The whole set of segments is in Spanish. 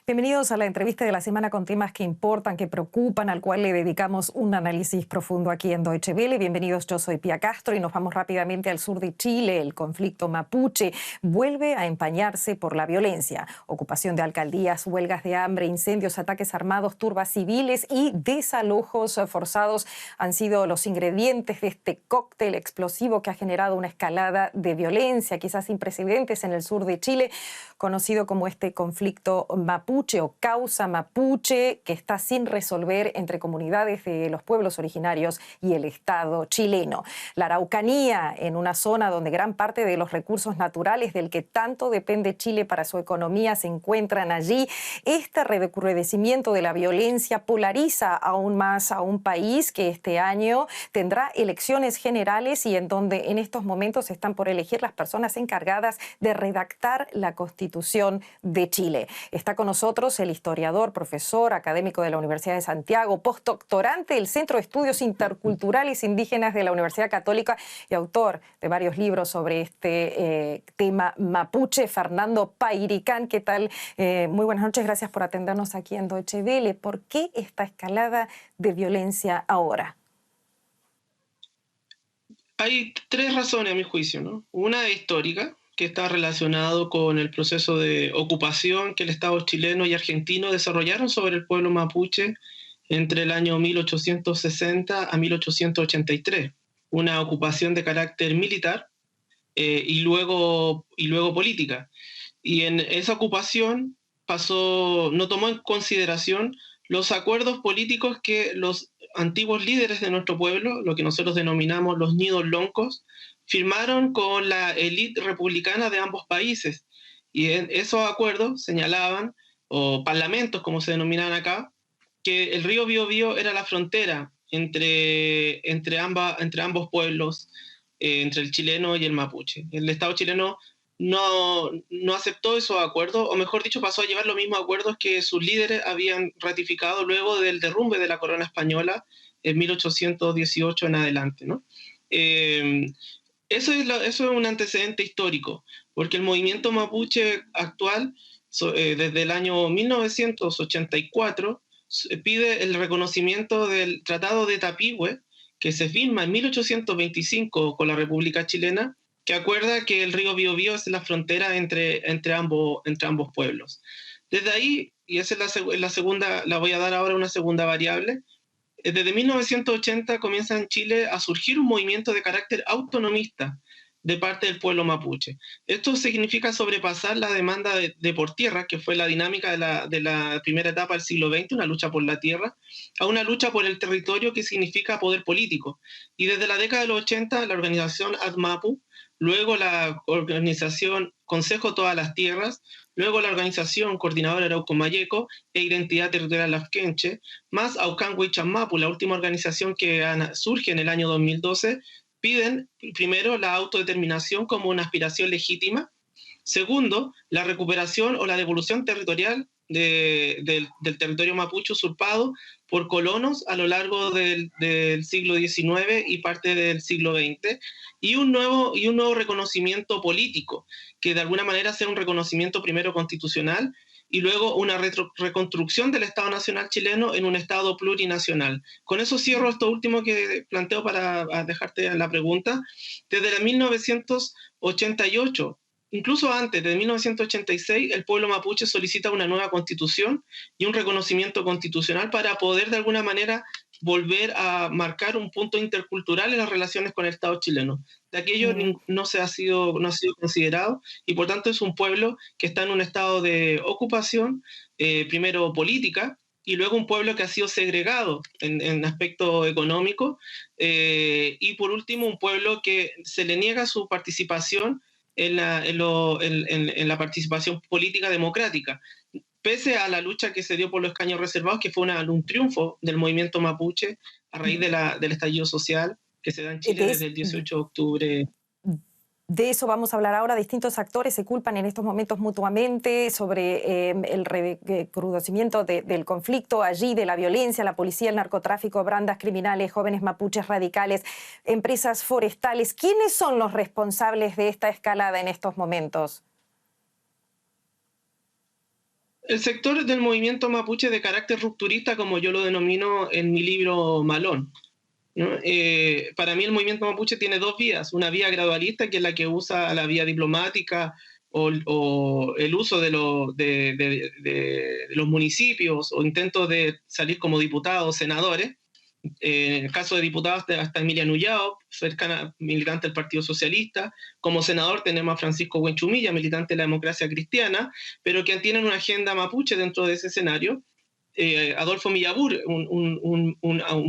Bienvenidos a la entrevista de la semana con temas que importan, que preocupan, al cual le dedicamos un análisis profundo aquí en Deutsche Welle. Bienvenidos, yo soy Pia Castro y nos vamos rápidamente al sur de Chile. El conflicto mapuche vuelve a empañarse por la violencia. Ocupación de alcaldías, huelgas de hambre, incendios, ataques armados, turbas civiles y desalojos forzados han sido los ingredientes de este cóctel explosivo que ha generado una escalada de violencia, quizás sin precedentes en el sur de Chile, conocido como este conflicto mapuche o causa mapuche, que está sin resolver entre comunidades de los pueblos originarios y el Estado chileno. La Araucanía, en una zona donde gran parte de los recursos naturales del que tanto depende Chile para su economía se encuentran allí. Este recrudecimiento de la violencia polariza aún más a un país que este año tendrá elecciones generales y en donde en estos momentos están por elegir las personas encargadas de redactar la Constitución de Chile. Está con nosotros el historiador, profesor, académico de la Universidad de Santiago, postdoctorante del Centro de Estudios Interculturales Indígenas de la Universidad Católica y autor de varios libros sobre este tema mapuche, Fernando Pairicán. ¿Qué tal? Muy buenas noches, gracias por atendernos aquí en Deutsche Welle. ¿Por qué esta escalada de violencia ahora? Hay tres razones a mi juicio, ¿no? Una es histórica, que está relacionado con el proceso de ocupación que el Estado chileno y argentino desarrollaron sobre el pueblo mapuche entre el año 1860 a 1883. Una ocupación de carácter militar y luego política. Y en esa ocupación no tomó en consideración los acuerdos políticos que los antiguos líderes de nuestro pueblo, lo que nosotros denominamos los nidos loncos, firmaron con la élite republicana de ambos países. Y en esos acuerdos señalaban, o parlamentos como se denominan acá, que el río Biobío era la frontera entre ambos pueblos, entre el chileno y el mapuche. El Estado chileno no aceptó esos acuerdos, o mejor dicho, pasó a llevar los mismos acuerdos que sus líderes habían ratificado luego del derrumbe de la corona española en 1818 en adelante, ¿no? Eso es un antecedente histórico, porque el movimiento mapuche actual, desde el año 1984, pide el reconocimiento del Tratado de Tapigüe, que se firma en 1825 con la República Chilena, que acuerda que el río Biobío es la frontera entre ambos pueblos. Desde ahí, y esa es la segunda, la voy a dar ahora una segunda variable, desde 1980 comienza en Chile a surgir un movimiento de carácter autonomista de parte del pueblo mapuche. Esto significa sobrepasar la demanda de por tierra, que fue la dinámica de la primera etapa del siglo XX, una lucha por la tierra, a una lucha por el territorio que significa poder político. Y desde la década de los 80, la organización ADMAPU, luego la organización Consejo Todas las Tierras, luego la organización Coordinadora Arauco Mayeco e Identidad Territorial Lafkenche, más Aucango Chammapu, la última organización que surge en el año 2012, piden primero la autodeterminación como una aspiración legítima, segundo, la recuperación o la devolución territorial del territorio mapuche usurpado por colonos a lo largo del siglo XIX y parte del siglo XX, y un nuevo reconocimiento político, que de alguna manera sea un reconocimiento primero constitucional y luego una reconstrucción del Estado Nacional chileno en un Estado plurinacional. Con eso cierro esto último que planteo para dejarte la pregunta. Desde el 1988, incluso antes, desde 1986, el pueblo mapuche solicita una nueva constitución y un reconocimiento constitucional para poder de alguna manera volver a marcar un punto intercultural en las relaciones con el Estado chileno. De aquello no ha sido considerado, y por tanto es un pueblo que está en un estado de ocupación, primero política, y luego un pueblo que ha sido segregado en aspecto económico, y por último un pueblo que se le niega su participación en la participación política democrática, pese a la lucha que se dio por los escaños reservados, que fue un triunfo del movimiento mapuche a raíz del estallido social que se da en Chile desde el 18 de octubre. De eso vamos a hablar ahora. Distintos actores se culpan en estos momentos mutuamente sobre el recrudecimiento del conflicto allí, de la violencia, la policía, el narcotráfico, bandas criminales, jóvenes mapuches radicales, empresas forestales. ¿Quiénes son los responsables de esta escalada en estos momentos? El sector del movimiento mapuche de carácter rupturista, como yo lo denomino en mi libro Malón, ¿no? Para mí el movimiento mapuche tiene dos vías, una vía gradualista, que es la que usa la vía diplomática o el uso de los municipios o intentos de salir como diputados, senadores. En el caso de diputados hasta Emilia Nullao, cercana, militante del Partido Socialista. Como senador tenemos a Francisco Huenchumilla, militante de la democracia cristiana, pero que tienen una agenda mapuche dentro de ese escenario. Adolfo Millabur, un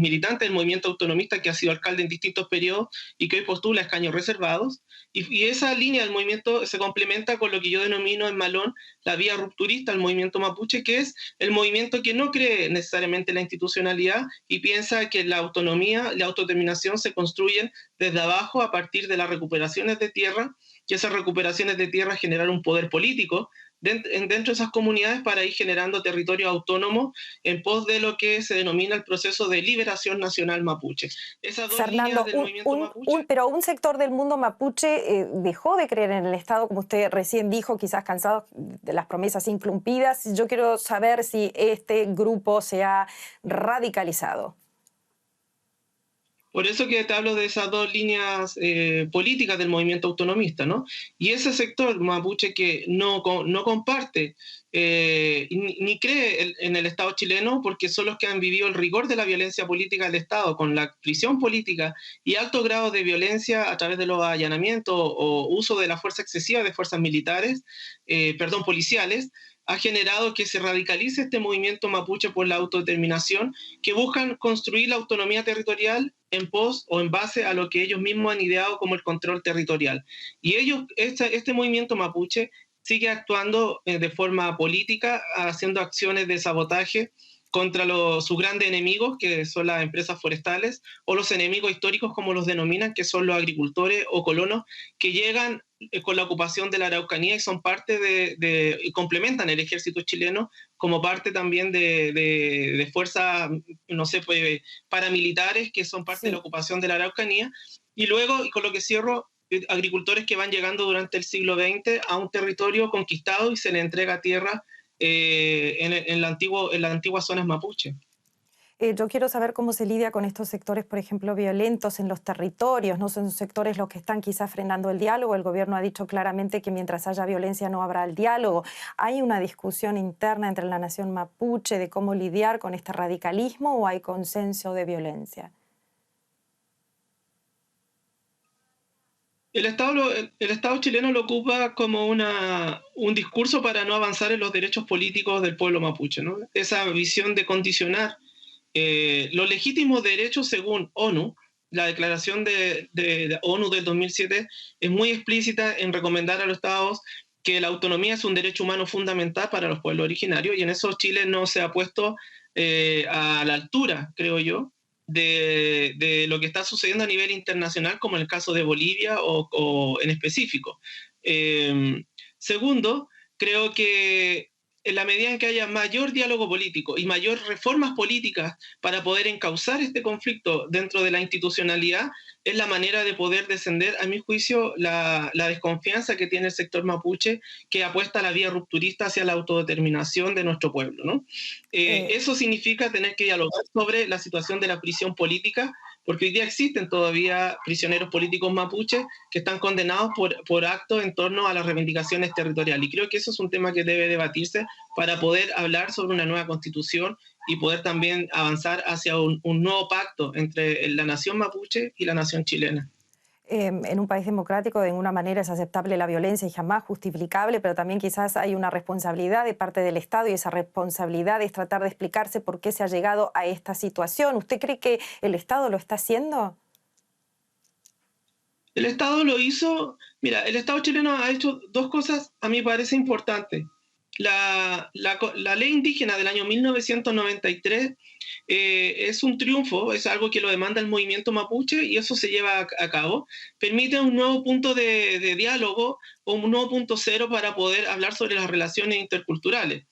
militante del movimiento autonomista que ha sido alcalde en distintos periodos y que hoy postula escaños reservados. Y esa línea del movimiento se complementa con lo que yo denomino en Malón la vía rupturista al movimiento mapuche, que es el movimiento que no cree necesariamente en la institucionalidad y piensa que la autonomía, la autodeterminación se construyen desde abajo a partir de las recuperaciones de tierra, y esas recuperaciones de tierra generan un poder político dentro de esas comunidades para ir generando territorios autónomos en pos de lo que se denomina el proceso de liberación nacional mapuche. Esas dos Fernando, líneas del movimiento mapuche... pero un sector del mundo mapuche dejó de creer en el Estado, como usted recién dijo, quizás cansado de las promesas incumplidas. Yo quiero saber si este grupo se ha radicalizado. Por eso que te hablo de esas dos líneas políticas del movimiento autonomista, ¿no? Y ese sector mapuche que no comparte ni cree en el Estado chileno, porque son los que han vivido el rigor de la violencia política del Estado, con la prisión política y alto grado de violencia a través de los allanamientos o uso de la fuerza excesiva de fuerzas militares, policiales, ha generado que se radicalice este movimiento mapuche por la autodeterminación, que buscan construir la autonomía territorial en pos o en base a lo que ellos mismos han ideado como el control territorial. Y este movimiento mapuche sigue actuando de forma política, haciendo acciones de sabotaje contra sus grandes enemigos, que son las empresas forestales, o los enemigos históricos, como los denominan, que son los agricultores o colonos, que llegan con la ocupación de la Araucanía y son parte y complementan el ejército chileno como parte también de fuerzas, no sé, pues, paramilitares que son parte de la ocupación de la Araucanía. Y luego, y con lo que cierro, agricultores que van llegando durante el siglo XX a un territorio conquistado y se le entrega tierra en las antiguas zonas mapuche. Yo quiero saber cómo se lidia con estos sectores, por ejemplo, violentos en los territorios. ¿No son sectores los que están quizás frenando el diálogo? El gobierno ha dicho claramente que mientras haya violencia no habrá el diálogo. ¿Hay una discusión interna entre la nación mapuche de cómo lidiar con este radicalismo o hay consenso de violencia? El Estado chileno lo ocupa como un discurso para no avanzar en los derechos políticos del pueblo mapuche, ¿no? Esa visión de condicionar los legítimos derechos según ONU. La declaración de ONU del 2007 es muy explícita en recomendar a los estados que la autonomía es un derecho humano fundamental para los pueblos originarios, y en eso Chile no se ha puesto a la altura, creo yo, de lo que está sucediendo a nivel internacional, como en el caso de Bolivia o en específico. Segundo, creo que en la medida en que haya mayor diálogo político y mayor reformas políticas para poder encauzar este conflicto dentro de la institucionalidad, es la manera de poder descender, a mi juicio, la desconfianza que tiene el sector mapuche, que apuesta a la vía rupturista hacia la autodeterminación de nuestro pueblo, ¿no? Eso significa tener que dialogar sobre la situación de la prisión política, porque hoy día existen todavía prisioneros políticos mapuches que están condenados por actos en torno a las reivindicaciones territoriales. Y creo que eso es un tema que debe debatirse para poder hablar sobre una nueva constitución y poder también avanzar hacia un nuevo pacto entre la nación mapuche y la nación chilena. En un país democrático, de ninguna manera es aceptable la violencia y jamás justificable, pero también quizás hay una responsabilidad de parte del Estado, y esa responsabilidad es tratar de explicarse por qué se ha llegado a esta situación. ¿Usted cree que el Estado lo está haciendo? El Estado lo hizo. Mira, el Estado chileno ha hecho dos cosas a mí me parece importantes. La ley indígena del año 1993 es un triunfo, es algo que lo demanda el movimiento mapuche y eso se lleva a cabo. Permite un nuevo punto de diálogo o un nuevo punto cero para poder hablar sobre las relaciones interculturales.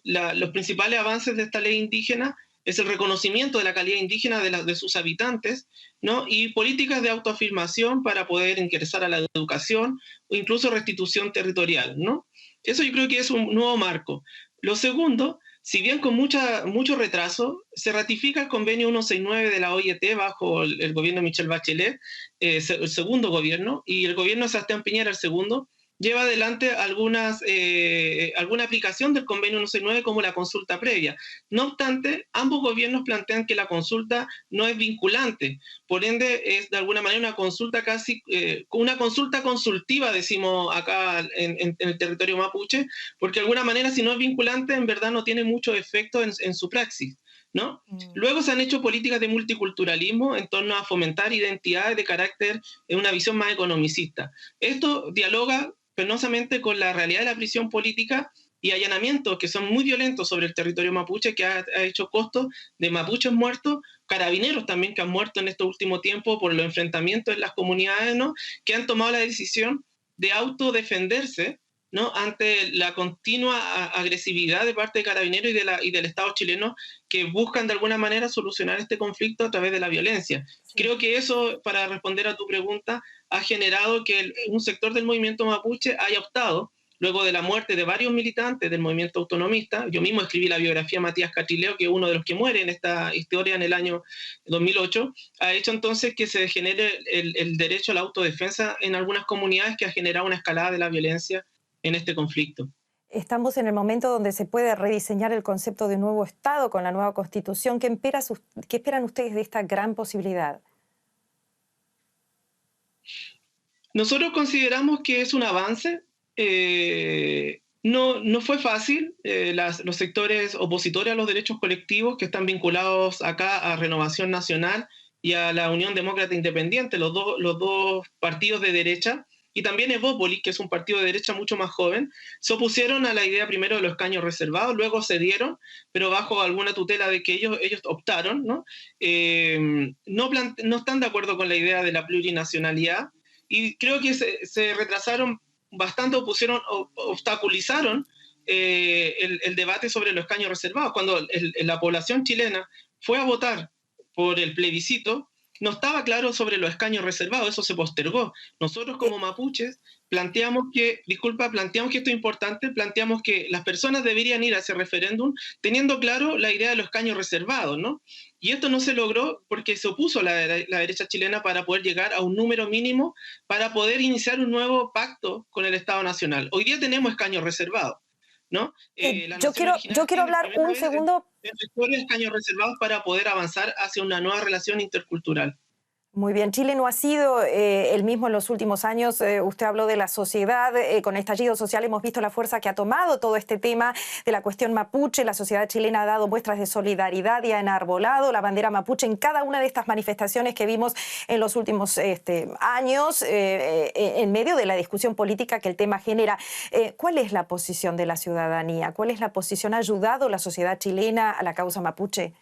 Los principales avances de esta ley indígena es el reconocimiento de la calidad indígena de sus habitantes, ¿no? Y políticas de autoafirmación para poder ingresar a la educación o incluso restitución territorial, ¿no? Eso yo creo que es un nuevo marco. Lo segundo, si bien con mucho retraso, se ratifica el convenio 169 de la OIT bajo el gobierno de Michelle Bachelet, el segundo gobierno, y el gobierno de Sebastián Piñera, el segundo, lleva adelante alguna aplicación del convenio 169 como la consulta previa. No obstante, ambos gobiernos plantean que la consulta no es vinculante, por ende es de alguna manera una consulta una consulta consultiva, decimos acá en el territorio mapuche, porque de alguna manera si no es vinculante en verdad no tiene mucho efecto en su praxis, ¿no? Luego se han hecho políticas de multiculturalismo en torno a fomentar identidades de carácter en una visión más economicista. Esto dialoga penosamente con la realidad de la prisión política y allanamientos que son muy violentos sobre el territorio mapuche, que ha hecho costos de mapuches muertos, carabineros también que han muerto en este último tiempo por los enfrentamientos en las comunidades, ¿no? Que han tomado la decisión de autodefenderse, ¿no? Ante la continua agresividad de parte de carabineros y del Estado chileno, que buscan de alguna manera solucionar este conflicto a través de la violencia. Sí. Creo que eso, para responder a tu pregunta, ha generado que un sector del movimiento mapuche haya optado, luego de la muerte de varios militantes del movimiento autonomista. Yo mismo escribí la biografía de Matías Catrileo, que es uno de los que muere en esta historia en el año 2008, ha hecho entonces que se genere el derecho a la autodefensa en algunas comunidades, que ha generado una escalada de la violencia en este conflicto. Estamos en el momento donde se puede rediseñar el concepto de un nuevo Estado con la nueva Constitución. ¿Qué esperan ustedes de esta gran posibilidad? Nosotros consideramos que es un avance. No fue fácil. Los sectores opositores a los derechos colectivos, que están vinculados acá a Renovación Nacional y a la Unión Demócrata Independiente, los dos partidos de derecha, y también Evópolis, que es un partido de derecha mucho más joven, se opusieron a la idea primero de los escaños reservados, luego cedieron, pero bajo alguna tutela de que ellos optaron, ¿no? No están de acuerdo con la idea de la plurinacionalidad, y creo que se retrasaron bastante, obstaculizaron el debate sobre los escaños reservados. Cuando la población chilena fue a votar por el plebiscito, no estaba claro sobre los escaños reservados, eso se postergó. Nosotros como mapuches planteamos que esto es importante, planteamos que las personas deberían ir a ese referéndum teniendo claro la idea de los escaños reservados, ¿no? Y esto no se logró porque se opuso la derecha chilena para poder llegar a un número mínimo para poder iniciar un nuevo pacto con el Estado Nacional. Hoy día tenemos escaños reservados, ¿no? Yo quiero hablar un segundo. Escaños reservados para poder avanzar hacia una nueva relación intercultural. Muy bien, Chile no ha sido el mismo en los últimos años. Usted habló de la sociedad, con el estallido social hemos visto la fuerza que ha tomado todo este tema de la cuestión mapuche. La sociedad chilena ha dado muestras de solidaridad y ha enarbolado la bandera mapuche en cada una de estas manifestaciones que vimos en los últimos años, en medio de la discusión política que el tema genera. ¿Cuál es la posición de la ciudadanía? ¿Cuál es la posición? ¿Ha ayudado la sociedad chilena a la causa mapuche?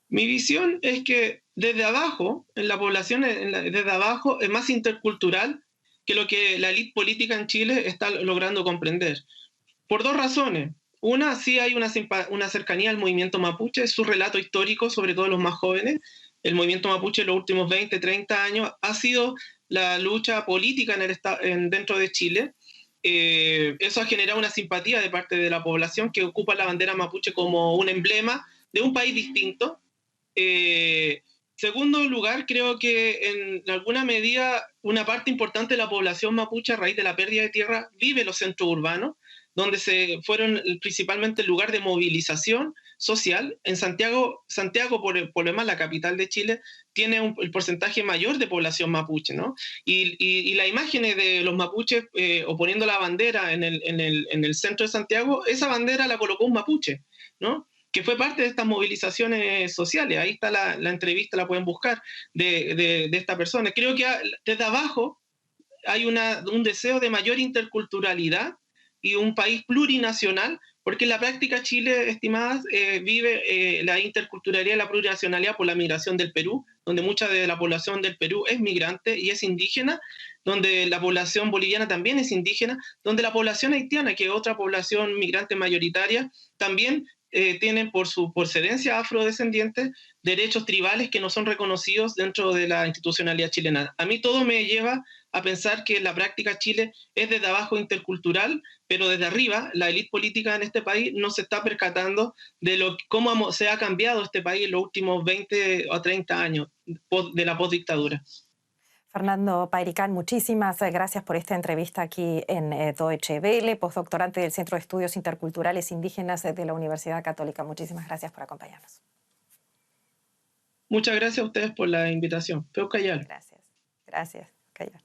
Mi visión es que desde abajo, en la población, desde abajo, es más intercultural que lo que la élite política en Chile está logrando comprender. Por dos razones. Una, sí hay una cercanía al movimiento mapuche, su relato histórico, sobre todo los más jóvenes. El movimiento mapuche en los últimos 20, 30 años ha sido la lucha política dentro de Chile. Eso ha generado una simpatía de parte de la población que ocupa la bandera mapuche como un emblema de un país distinto. Segundo lugar, creo que en alguna medida una parte importante de la población mapuche, a raíz de la pérdida de tierra, vive en los centros urbanos, donde se fueron principalmente el lugar de movilización social. En Santiago por lo demás, la capital de Chile, tiene el porcentaje mayor de población mapuche, ¿no? Y las imágenes de los mapuches oponiendo la bandera en el centro de Santiago, esa bandera la colocó un mapuche, ¿no? Que fue parte de estas movilizaciones sociales. Ahí está la entrevista, la pueden buscar, de esta persona. Creo que desde abajo hay un deseo de mayor interculturalidad y un país plurinacional, porque en la práctica Chile, estimadas, vive la interculturalidad y la plurinacionalidad por la migración del Perú, donde mucha de la población del Perú es migrante y es indígena, donde la población boliviana también es indígena, donde la población haitiana, que es otra población migrante mayoritaria, también tienen por su procedencia afrodescendiente derechos tribales que no son reconocidos dentro de la institucionalidad chilena. A mí todo me lleva a pensar que la práctica Chile es desde abajo intercultural, pero desde arriba la élite política en este país no se está percatando de cómo se ha cambiado este país en los últimos 20 o 30 años de la postdictadura. Fernando Pairicán, muchísimas gracias por esta entrevista aquí en Deutsche Welle, postdoctorante del Centro de Estudios Interculturales Indígenas de la Universidad Católica. Muchísimas gracias por acompañarnos. Muchas gracias a ustedes por la invitación. Gracias. Gracias. Callar.